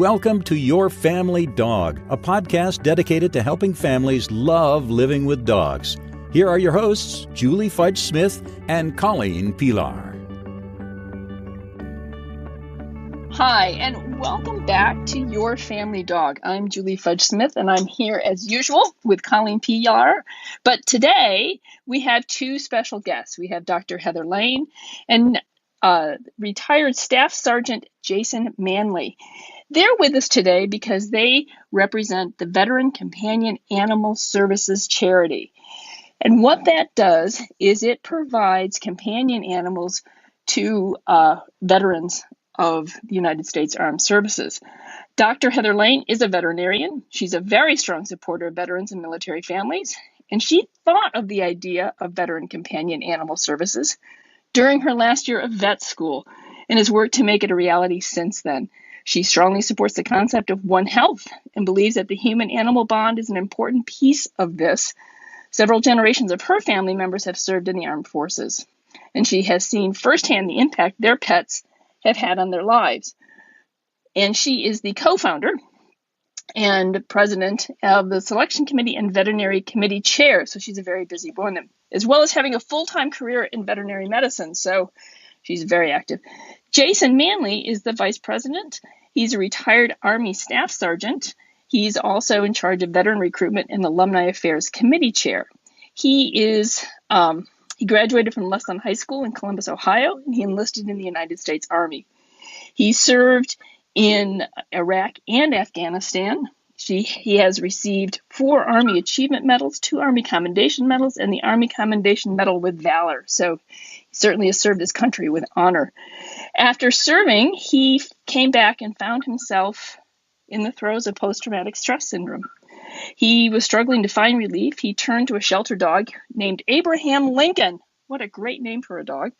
welcome to Your Family Dog, a podcast dedicated to helping families love living with dogs. Here are your hosts, Julie Fudge Smith and Colleen Pelar. Hi, and welcome back to Your Family Dog. I'm Julie Fudge Smith, and I'm here as usual with Colleen Pelar. But today we have two special guests. We have Dr. Heather Lane and retired Staff Sargent Jason Manly. They're with us today because they represent the Veteran Companion Animal Services charity. And what that does is it provides companion animals to veterans of the United States Armed Services. Dr. Heather Lane is a veterinarian. She's a very strong supporter of veterans and military families, and she thought of the idea of Veteran Companion Animal Services during her last year of vet school and has worked to make it a reality since then. She strongly supports the concept of One Health and believes that the human-animal bond is an important piece of this. Several generations of her family members have served in the armed forces, and she has seen firsthand the impact their pets have had on their lives. And she is the co-founder and president of the Selection Committee and Veterinary Committee Chair. So she's a very busy woman, as well as having a full-time career in veterinary medicine. So she's very active. Jason Manly is the vice president. He's a retired Army Staff Sergeant. He's also in charge of veteran recruitment and alumni affairs committee chair. He graduated from Leslon High School in Columbus, Ohio, and he enlisted in the United States Army. He served in Iraq and Afghanistan. He has received 4 Army Achievement Medals, 2 Army Commendation Medals, and the Army Commendation Medal with Valor. So he certainly has served his country with honor. After serving, he came back and found himself in the throes of post-traumatic stress syndrome. He was struggling to find relief. He turned to a shelter dog named Abraham Lincoln. What a great name for a dog.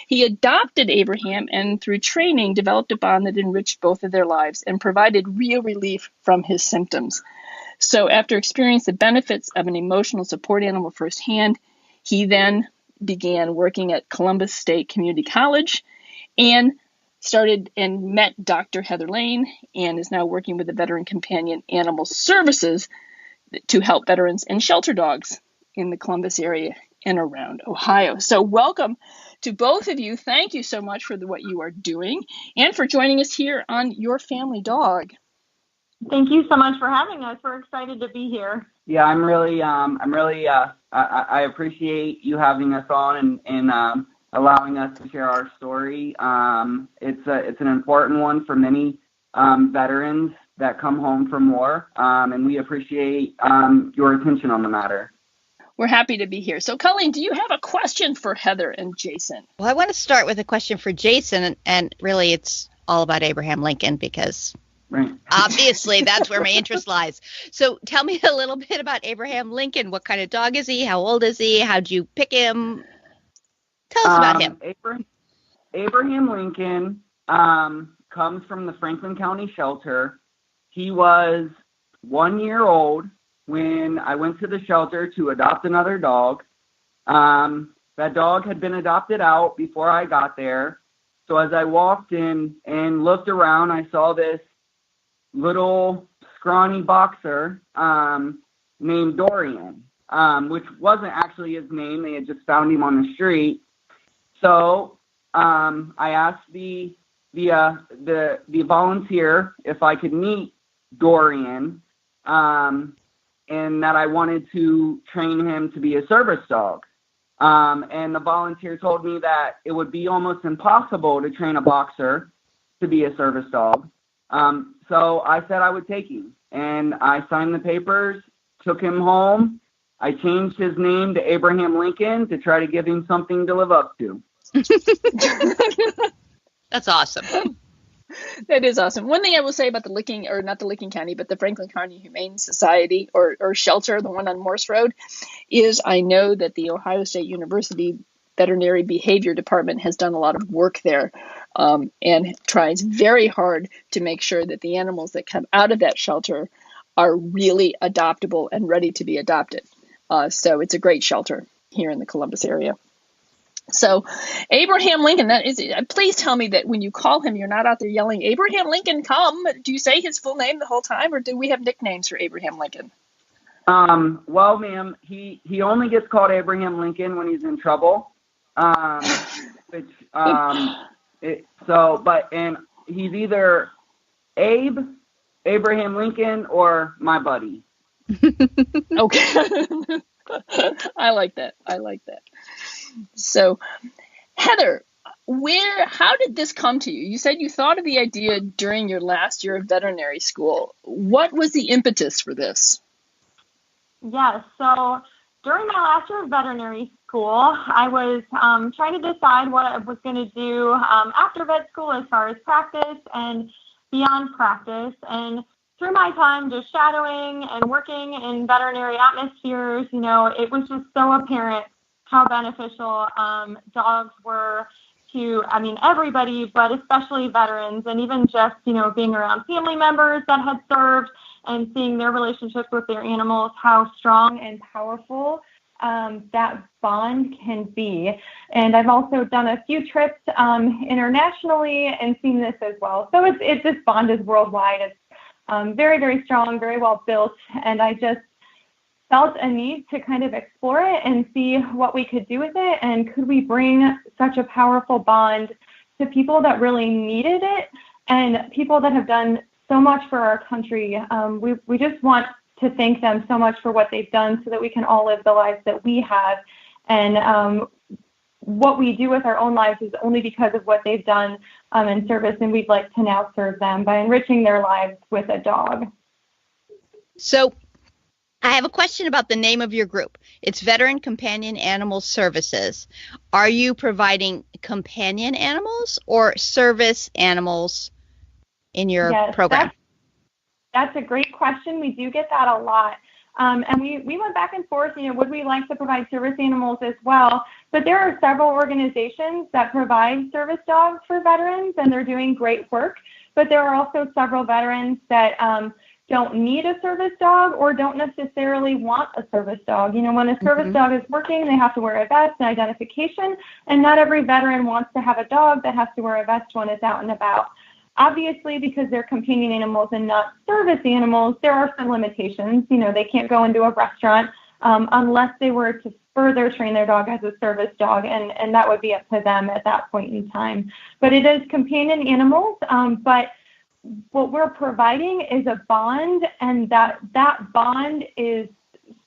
He adopted Abraham and through training developed a bond that enriched both of their lives and provided real relief from his symptoms. So after experiencing the benefits of an emotional support animal firsthand, he then began working at Columbus State Community College and started and met Dr. Heather Lane and is now working with the Veteran Companion Animal Services to help veterans and shelter dogs in the Columbus area and around Ohio. So welcome to both of you. Thank you so much for what you are doing and for joining us here on Your Family Dog. Thank you so much for having us. We're excited to be here. Yeah, I appreciate you having us on and allowing us to share our story. It's an important one for many veterans that come home from war, and we appreciate your attention on the matter. We're happy to be here. So, Colleen, do you have a question for Heather and Jason? Well, I want to start with a question for Jason, and really it's all about Abraham Lincoln because obviously that's where my interest lies. So tell me a little bit about Abraham Lincoln. What kind of dog is he? How old is he? How'd you pick him? Tell us about him. Abraham Lincoln comes from the Franklin County shelter. He was 1 year old when I went to the shelter to adopt another dog. That dog had been adopted out before I got there. So as I walked in and looked around, I saw this little scrawny boxer named Dorian, which wasn't actually his name. They had just found him on the street. So I asked the volunteer if I could meet Dorian, and that I wanted to train him to be a service dog. And the volunteer told me that it would be almost impossible to train a boxer to be a service dog. So I said I would take him, and I signed the papers, took him home. I changed his name to Abraham Lincoln to try to give him something to live up to. That's awesome. That is awesome. One thing I will say about the Franklin County Humane Society or shelter, the one on Morse Road, is I know that the Ohio State University Veterinary Behavior Department has done a lot of work there and tries very hard to make sure that the animals that come out of that shelter are really adoptable and ready to be adopted. So it's a great shelter here in the Columbus area. So Abraham Lincoln, that is, please tell me that when you call him, you're not out there yelling, Abraham Lincoln, come. Do you say his full name the whole time, or do we have nicknames for Abraham Lincoln? Well, ma'am, he only gets called Abraham Lincoln when he's in trouble. And he's either Abraham Lincoln, or my buddy. Okay. I like that. So, Heather, how did this come to you? You said you thought of the idea during your last year of veterinary school. What was the impetus for this? Yes, so during my last year of veterinary school, I was trying to decide what I was going to do after vet school as far as practice and beyond practice. And through my time just shadowing and working in veterinary atmospheres, it was just so apparent how beneficial dogs were to, everybody, but especially veterans, and even just, being around family members that had served and seeing their relationships with their animals, how strong and powerful that bond can be. And I've also done a few trips internationally and seen this as well. So this bond is worldwide. It's very, very strong, very well built. And I just felt a need to kind of explore it and see what we could do with it. And could we bring such a powerful bond to people that really needed it and people that have done so much for our country. We just want to thank them so much for what they've done so that we can all live the lives that we have. And what we do with our own lives is only because of what they've done in service, and we'd like to now serve them by enriching their lives with a dog. So I have a question about the name of your group. It's Veteran Companion Animal Services. Are you providing companion animals or service animals in your program? That's a great question. We do get that a lot. And we went back and forth, would we like to provide service animals as well? But there are several organizations that provide service dogs for veterans, and they're doing great work. But there are also several veterans that don't need a service dog or don't necessarily want a service dog. When a service dog is working, they have to wear a vest and identification, and not every veteran wants to have a dog that has to wear a vest when it's out and about. Obviously, because they're companion animals and not service animals, there are some limitations. They can't go into a restaurant unless they were to further train their dog as a service dog, and that would be up to them at that point in time. But it is companion animals, but what we're providing is a bond, and that bond is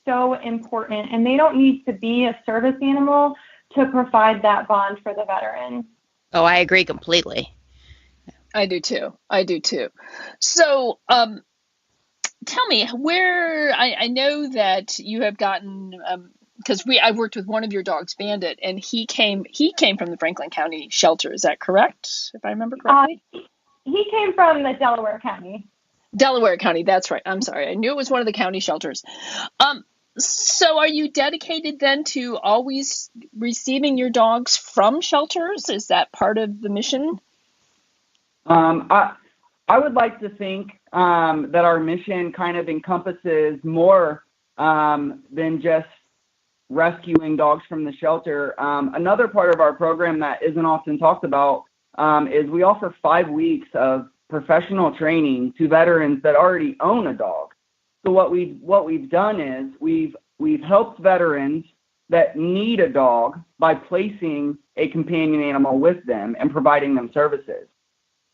so important, and they don't need to be a service animal to provide that bond for the veteran. Oh, I agree completely. I do too. So, tell me where I know that you have gotten, because I worked with one of your dogs, Bandit, and he came from the Franklin County shelter. Is that correct? If I remember correctly? He came from the Delaware County. Delaware County. That's right. I'm sorry. I knew it was one of the county shelters. So are you dedicated then to always receiving your dogs from shelters? Is that part of the mission? I would like to think that our mission kind of encompasses more than just rescuing dogs from the shelter. Another part of our program that isn't often talked about is we offer 5 weeks of professional training to veterans that already own a dog. So what we've done is we've helped veterans that need a dog by placing a companion animal with them and providing them services.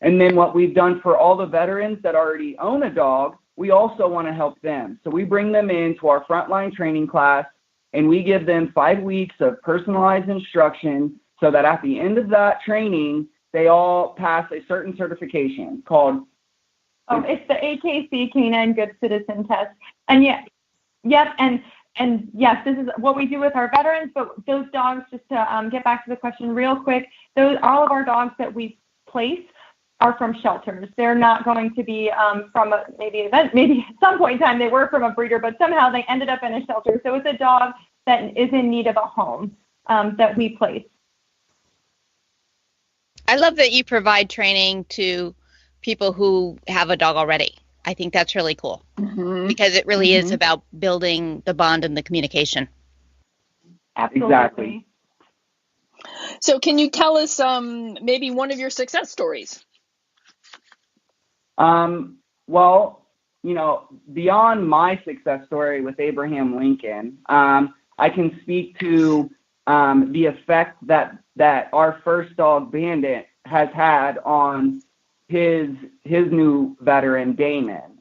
And then what we've done for all the veterans that already own a dog, we also want to help them. So we bring them into our frontline training class, and we give them 5 weeks of personalized instruction so that at the end of that training, they all pass a certain certification called... it's the AKC Canine Good Citizen Test. And yes, this is what we do with our veterans, but those dogs, just to get back to the question real quick, all of our dogs that we place are from shelters. They're not going to be from maybe at some point in time they were from a breeder, but somehow they ended up in a shelter. So it's a dog that is in need of a home that we place. I love that you provide training to people who have a dog already. I think that's really cool because it really is about building the bond and the communication. Absolutely. Exactly. So can you tell us maybe one of your success stories? Well, beyond my success story with Abraham Lincoln, I can speak to the effect that our first dog, Bandit, has had on his new veteran, Damon.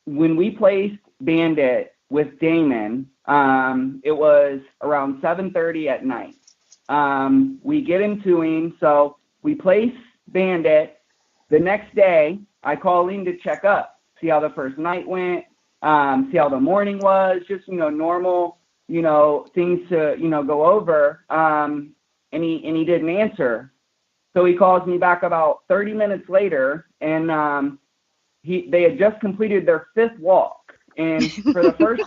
When we placed Bandit with Damon, it was around 7:30 at night. We get him to him, so we place Bandit. The next day, I call in to check up, see how the first night went, see how the morning was, just, normal, things to, go over. And he didn't answer. So he calls me back about 30 minutes later, and they had just completed their 5th walk. And for the first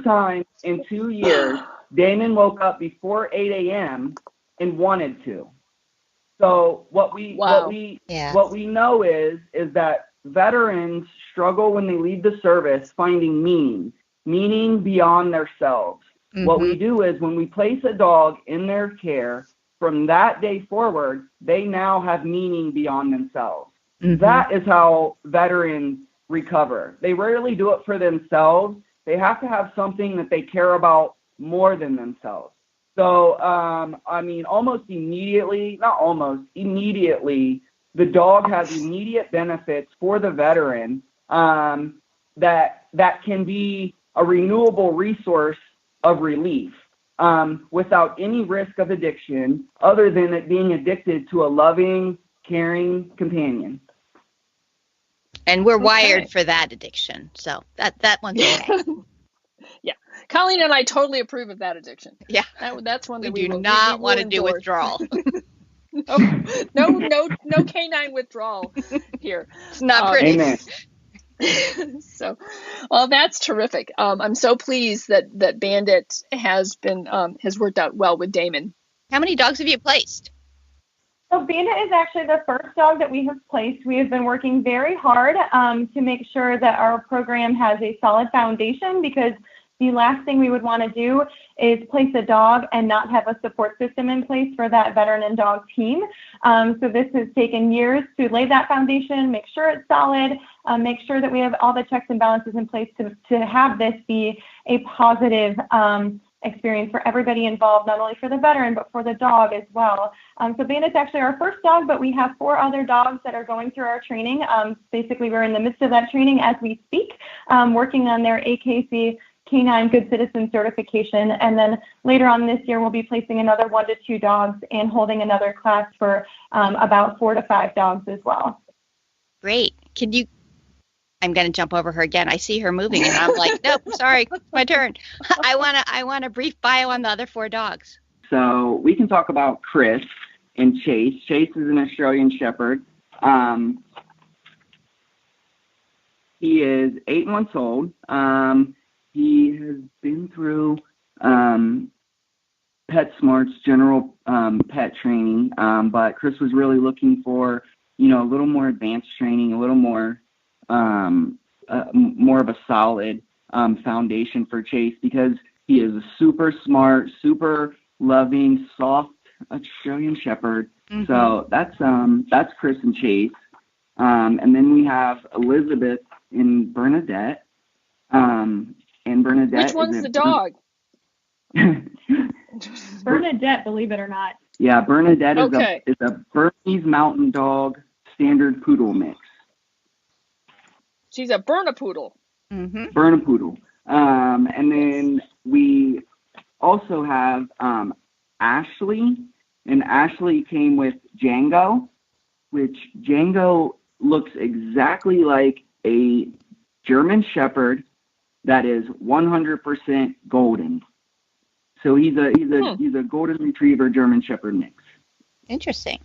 time in 2 years, Damon woke up before 8 a.m. and wanted to. So what we know is that veterans struggle when they leave the service finding meaning beyond themselves. Mm-hmm. What we do is when we place a dog in their care, from that day forward, they now have meaning beyond themselves. Mm-hmm. That is how veterans recover. They rarely do it for themselves. They have to have something that they care about more than themselves. So, immediately, the dog has immediate benefits for the veteran that can be a renewable resource of relief without any risk of addiction other than it being addicted to a loving, caring companion. And we're wired for that addiction, so that one's okay. Yeah, Colleen and I totally approve of that addiction. Yeah, that's one that we do not want to do withdrawal. No canine withdrawal here. It's not pretty. Amen. So, well, that's terrific. I'm so pleased that Bandit has worked out well with Damon. How many dogs have you placed? So Bandit is actually the first dog that we have placed. We have been working very hard to make sure that our program has a solid foundation, because the last thing we would want to do is place a dog and not have a support system in place for that veteran and dog team. So this has taken years to lay that foundation, make sure it's solid, make sure that we have all the checks and balances in place to have this be a positive experience for everybody involved, not only for the veteran, but for the dog as well. So Bandit's actually our first dog, but we have 4 other dogs that are going through our training. Basically, we're in the midst of that training as we speak, working on their AKC Canine Good Citizen certification. And then later on this year, we'll be placing another 1 to 2 dogs and holding another class for about 4 to 5 dogs as well. Great. I'm going to jump over her again. I see her moving and I'm like, nope, sorry, it's my turn. I want a brief bio on the other 4 dogs. So we can talk about Chris and Chase. Chase is an Australian Shepherd. He is 8 months old. He has been through PetSmart's general pet training, but Chris was really looking for, a little more advanced training, a little more of a solid foundation for Chase, because he is a super smart, super loving, soft Australian Shepherd. Mm-hmm. So that's Chris and Chase. And then we have Elizabeth and Bernadette. And Bernadette. Which one's the dog? Bernadette, believe it or not. Yeah, Bernadette is a Bernese Mountain Dog standard poodle mix. She's a Bernepoodle. Mm-hmm. Bernepoodle. And then we also have Ashley, and Ashley came with Django, which Django looks exactly like a German Shepherd that is 100% golden. So he's a golden retriever German Shepherd mix. Interesting.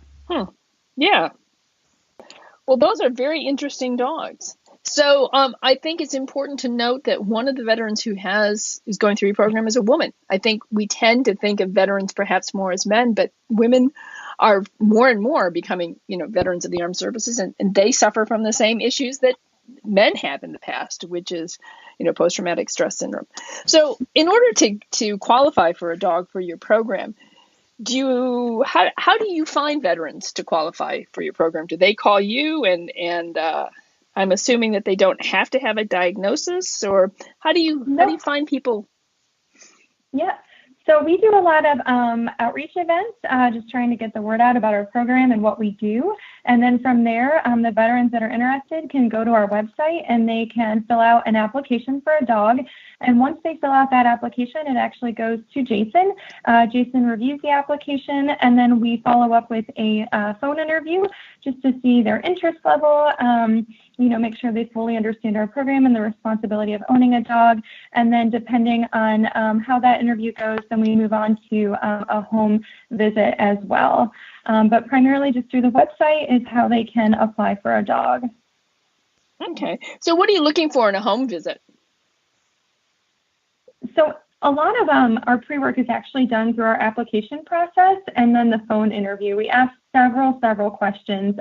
Yeah. Well, those are very interesting dogs. So I think it's important to note that one of the veterans who is going through your program is a woman. I think we tend to think of veterans perhaps more as men, but women are more and more becoming, veterans of the armed services, and they suffer from the same issues that men have in the past, which is, post-traumatic stress syndrome. So in order to qualify for a dog for your program, how do you find veterans to qualify for your program? Do they call you and I'm assuming that they don't have to have a diagnosis, or how do you find people? Yeah. So we do a lot of outreach events, just trying to get the word out about our program and what we do. And then from there, the veterans that are interested can go to our website and they can fill out an application for a dog. And once they fill out that application, it actually goes to Jason. Jason reviews the application, and then we follow up with a phone interview just to see their interest level, make sure they fully understand our program and the responsibility of owning a dog. And then depending on how that interview goes, then we move on to a home visit as well. But primarily just through the website is how they can apply for a dog. Okay. So what are you looking for in a home visit? So a lot of our pre-work is actually done through our application process and then the phone interview. We ask several questions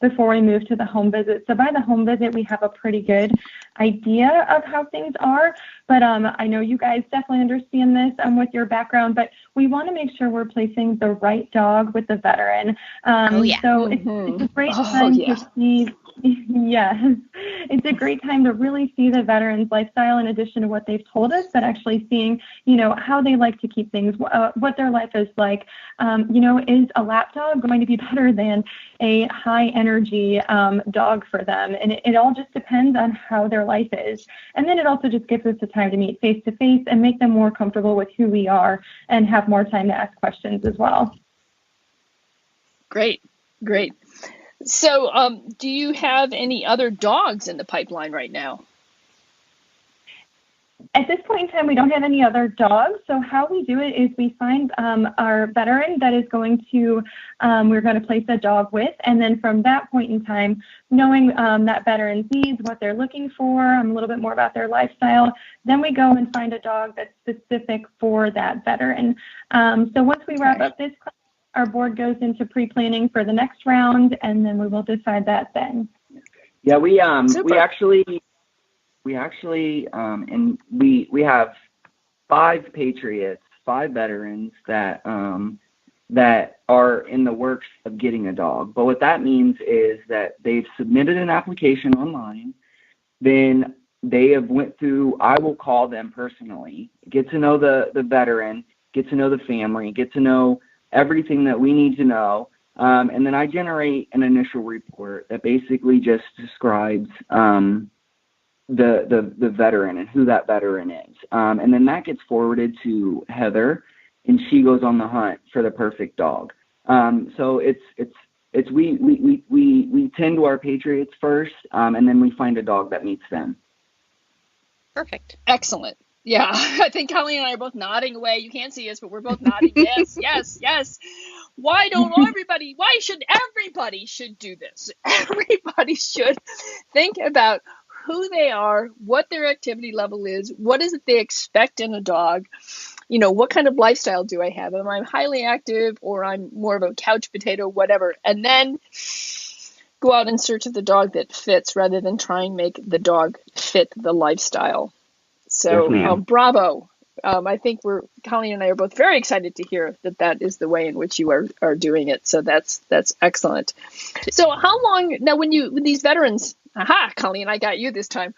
before we move to the home visit. So by the home visit, we have a pretty good idea of how things are. But I know you guys definitely understand this with your background, but we want to make sure we're placing the right dog with the veteran. So it's a great time to see. Yes, it's a great time to really see the veteran's lifestyle in addition to what they've told us, but actually seeing, how they like to keep things, what their life is like. Is a lap dog going to be better than a high energy dog for them? And it all just depends on how their life is. And then it also just gives us the time to meet face to face and make them more comfortable with who we are and have more time to ask questions as well. Great. So, do you have any other dogs in the pipeline right now? At this point in time, we don't have any other dogs. So how we do it is we find our veteran that is going to, we're going to place a dog with. And then from that point in time, knowing that veteran's needs, what they're looking for, a little bit more about their lifestyle, then we go and find a dog that's specific for that veteran. So once we wrap up this class, our board goes into pre-planning for the next round, and then we will decide that then. Yeah, we actually, and we have 5 patriots, 5 veterans that are in the works of getting a dog. But what that means is that they've submitted an application online, then they have went through, I will call them personally, get to know the veteran, get to know the family, get to know everything that we need to know. And then I generate an initial report that basically just describes the veteran and who that veteran is. And then that gets forwarded to Heather, and she goes on the hunt for the perfect dog. So we tend to our patriots first, and then we find a dog that meets them. Perfect. Excellent. Yeah, I think Colleen and I are both nodding away. You can't see us, but we're both nodding. Yes. Why should everybody do this? Everybody should think about who they are, what their activity level is, what is it they expect in a dog, what kind of lifestyle do I have? Am I highly active or I'm more of a couch potato, whatever, and then go out in search of the dog that fits rather than try and make the dog fit the lifestyle. So bravo. I think Colleen and I are both very excited to hear that is the way in which you are doing it. So that's excellent. So how long now with these veterans? Aha, Colleen, I got you this time.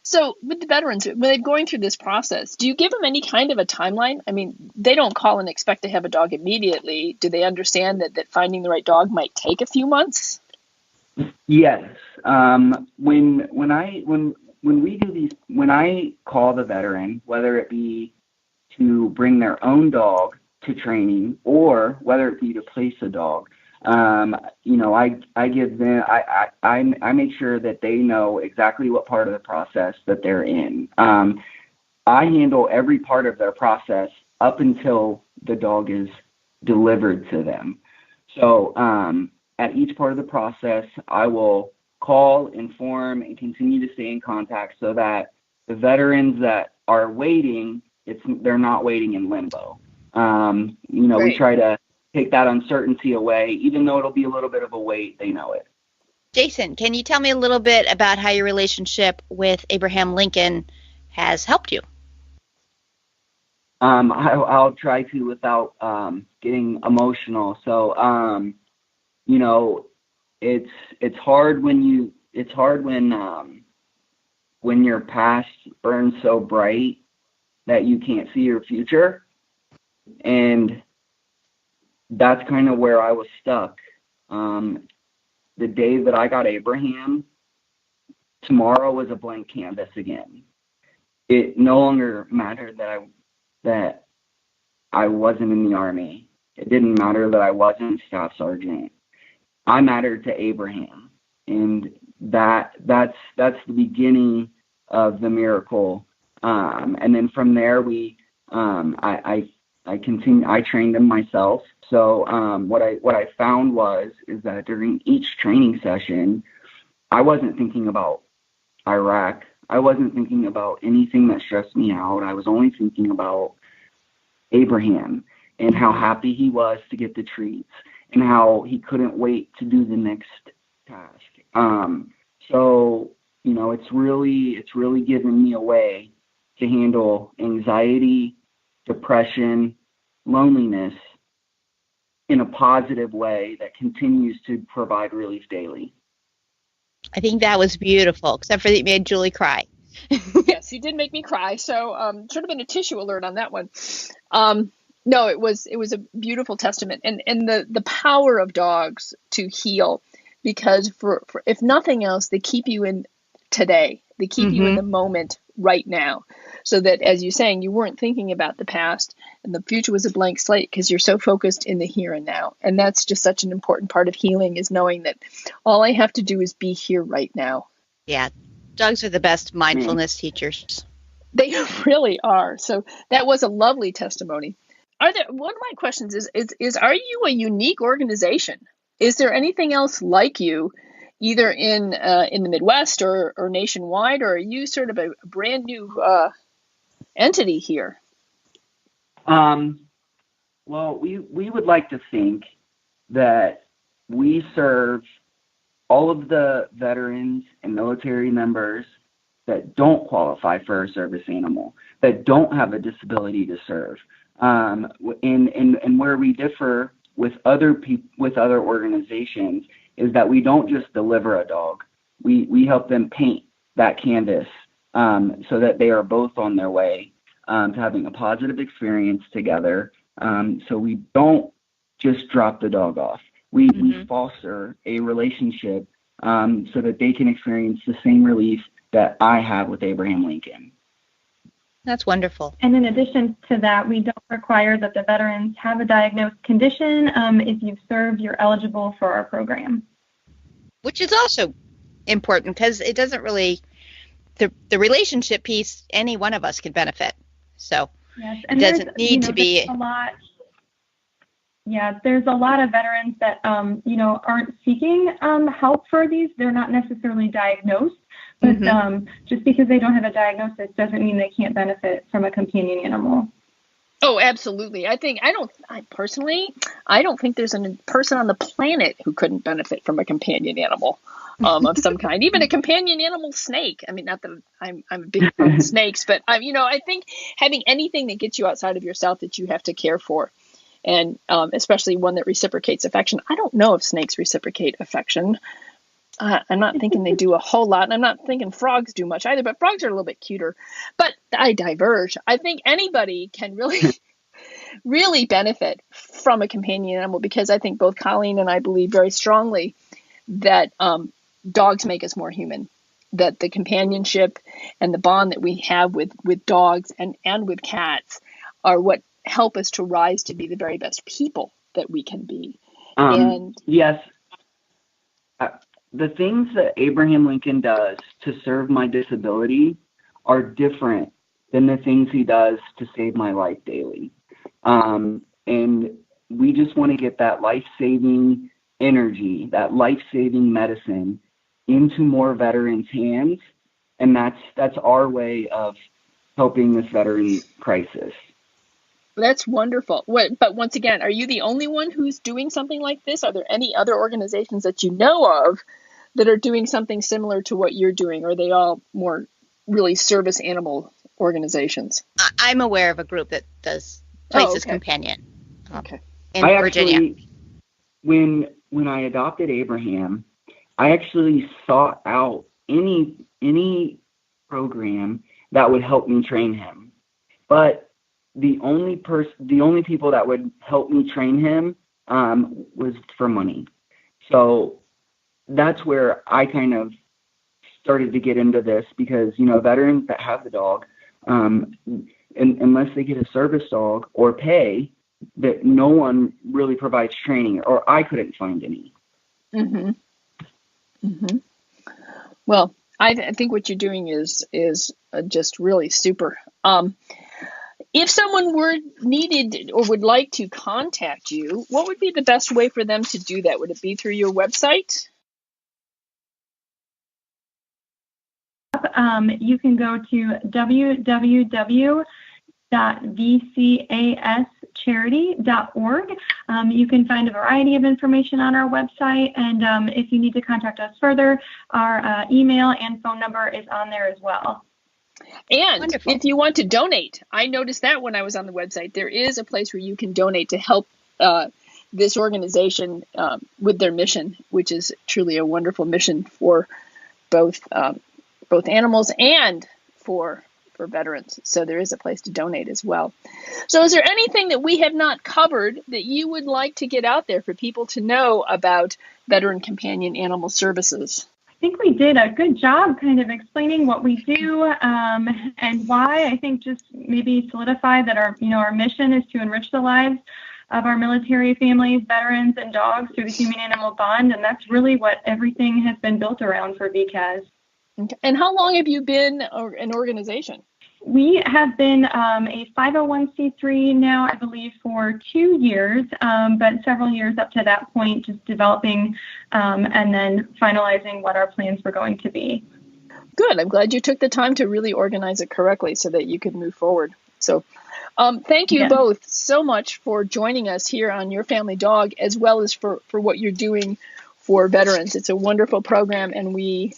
So with the veterans, when they're going through this process, do you give them any kind of a timeline? I mean, they don't call and expect to have a dog immediately. Do they understand that finding the right dog might take a few months? Yes. When I call the veteran, whether it be to bring their own dog to training or whether it be to place a dog, I give them, I make sure that they know exactly what part of the process that they're in. I handle every part of their process up until the dog is delivered to them. So at each part of the process, I will call, inform, and continue to stay in contact so that the veterans that are waiting, they're not waiting in limbo. We try to take that uncertainty away. Even though it'll be a little bit of a wait, they know it. Jason, can you tell me a little bit about how your relationship with Abraham Lincoln has helped you? I'll try to without getting emotional. So, it's hard when your past burns so bright that you can't see your future, and that's kind of where I was stuck. The day that I got Abraham, tomorrow was a blank canvas again. It no longer mattered that I wasn't in the Army. It didn't matter that I wasn't Staff Sergeant. I mattered to Abraham, and that's the beginning of the miracle. And then from there, I trained him myself. So what I found is that during each training session, I wasn't thinking about Iraq. I wasn't thinking about anything that stressed me out. I was only thinking about Abraham and how happy he was to get the treats and how he couldn't wait to do the next task. So it's really given me a way to handle anxiety, depression, loneliness in a positive way that continues to provide relief daily. I think that was beautiful, except for that you made Julie cry. Yes, you did make me cry. So should have been a tissue alert on that one. No, it was a beautiful testament, and the power of dogs to heal, because for if nothing else, they keep you in today. They keep you in the moment right now, so that, as you're saying, you weren't thinking about the past, and the future was a blank slate because you're so focused in the here and now. And that's just such an important part of healing, is knowing that all I have to do is be here right now. Yeah, dogs are the best mindfulness teachers. They really are. So that was a lovely testimony. One of my questions is are you a unique organization? Is there anything else like you, either in the Midwest or nationwide, or are you sort of a brand new entity here? Well, we would like to think that we serve all of the veterans and military members that don't qualify for a service animal, that don't have a disability to serve. And where we differ with other organizations is that we don't just deliver a dog. We help them paint that canvas so that they are both on their way to having a positive experience together. So we don't just drop the dog off. We foster a relationship so that they can experience the same relief that I have with Abraham Lincoln. That's wonderful. And in addition to that, we don't require that the veterans have a diagnosed condition. If you've served, you're eligible for our program. Which is also important, because it doesn't really, the relationship piece, any one of us can benefit. So yes, and it doesn't need to be a lot. Yeah, there's a lot of veterans that, aren't seeking help for these. They're not necessarily diagnosed, but just because they don't have a diagnosis doesn't mean they can't benefit from a companion animal. Oh, absolutely. I personally don't think there's a person on the planet who couldn't benefit from a companion animal of some kind, even a companion animal snake. I mean, not that I'm a big fan of snakes, but I think having anything that gets you outside of yourself that you have to care for, and especially one that reciprocates affection. I don't know if snakes reciprocate affection. I'm not thinking they do a whole lot, and I'm not thinking frogs do much either, but frogs are a little bit cuter. But I diverge. I think anybody can really benefit from a companion animal, because I think both Colleen and I believe very strongly that dogs make us more human, that the companionship and the bond that we have with dogs and with cats are what help us to rise to be the very best people that we can be. Yes. The things that Abraham Lincoln does to serve my disability are different than the things he does to save my life daily. And we just want to get that life-saving energy, that life-saving medicine into more veterans' hands. And that's our way of helping this veteran crisis. That's wonderful. But once again, are you the only one who's doing something like this? Are there any other organizations that you know of that are doing something similar to what you're doing? Or are they all more really service animal organizations? I'm aware of a group that does Places okay. Companion. Okay. In Virginia. Actually, when I adopted Abraham, I actually sought out any program that would help me train him. But the only people that would help me train him was for money. So that's where I kind of started to get into this, because, veterans that have the dog, unless they get a service dog or pay, that no one really provides training, or I couldn't find any. Mm-hmm. Mm-hmm. Well, I think what you're doing is just really super. If someone needed or would like to contact you, what would be the best way for them to do that? Would it be through your website? You can go to www.vcascharity.org. You can find a variety of information on our website, and if you need to contact us further, our email and phone number is on there as well. And Wonderful. If you want to donate, I noticed that when I was on the website, there is a place where you can donate to help this organization with their mission, which is truly a wonderful mission for both animals and for veterans. So there is a place to donate as well. So is there anything that we have not covered that you would like to get out there for people to know about Veteran Companion Animal Services? I think we did a good job kind of explaining what we do and why. I think just maybe solidify that our mission is to enrich the lives of our military families, veterans, and dogs through the human-animal bond, and that's really what everything has been built around for VCAS. Okay. And how long have you been an organization? We have been a 501c3 now, I believe, for 2 years, but several years up to that point, just developing and then finalizing what our plans were going to be. Good. I'm glad you took the time to really organize it correctly so that you could move forward. So thank you both so much for joining us here on Your Family Dog, as well as for what you're doing for veterans. It's a wonderful program, and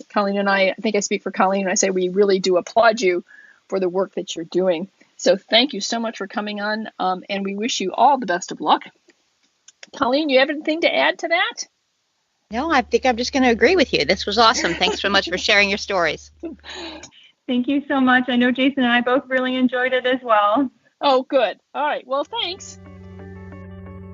Colleen and I think I speak for Colleen when I say we really do applaud you for the work that you're doing. So thank you so much for coming on, and we wish you all the best of luck. Colleen, you have anything to add to that? No, I think I'm just going to agree with you. This was awesome. Thanks so much for sharing your stories. Thank you so much. I know Jason and I both really enjoyed it as well. Oh, good. All right. Well, thanks.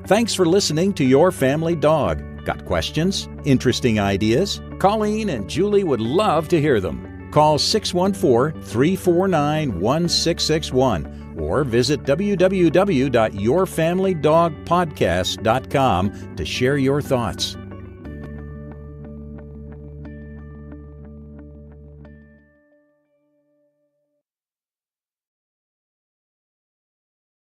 Thanks for listening to Your Family Dog. Got questions? Interesting ideas? Colleen and Julie would love to hear them. Call 614-349-1661 or visit www.yourfamilydogpodcast.com to share your thoughts.